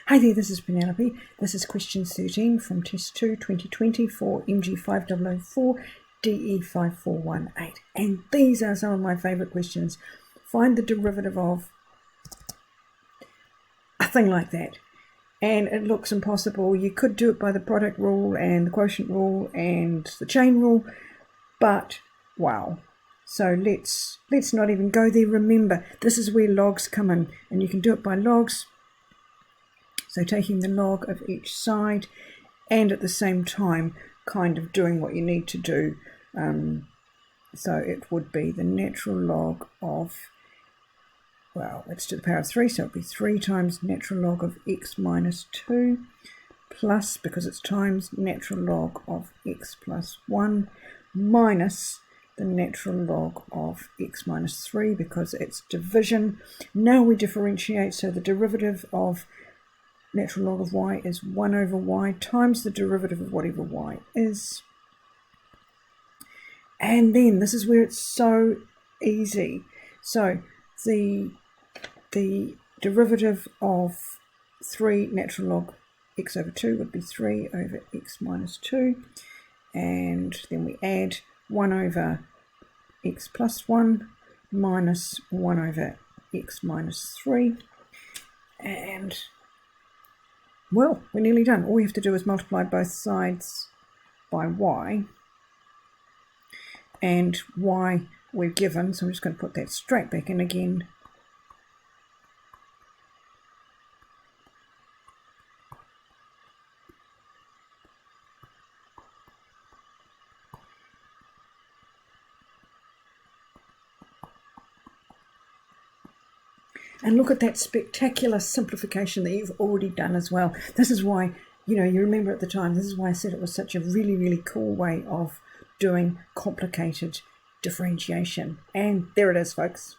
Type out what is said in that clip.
Hi there, this is Penelope. This is question 13 from Test 2 2020 for MG5004 DE5418. And these are some of my favourite questions. Find the derivative of a thing like that. And it looks impossible. You could do it by the product rule and the quotient rule and the chain rule, but wow. So let's not even go there. Remember, this is where logs come in, and you can do it by logs. So taking the log of each side and at the same time kind of doing what you need to do. So it would be the natural log of, well, it's to the power of 3, so it would be 3 times natural log of x minus 2 plus, because it's times, natural log of x plus 1 minus the natural log of x minus 3 because it's division. Now we differentiate, so the derivative of natural log of y is 1 over y times the derivative of whatever y is. And then this is where it's so easy. So the derivative of 3 natural log x over 2 would be 3 over x minus 2. And then we add 1 over x plus 1 minus 1 over x minus 3. And well, we're nearly done. All we have to do is multiply both sides by y. And y we're given, so I'm just going to put that straight back in again. And look at that spectacular simplification that you've already done as well. This is why, you remember at the time, this is why I said it was such a really, really cool way of doing complicated differentiation. And there it is, folks.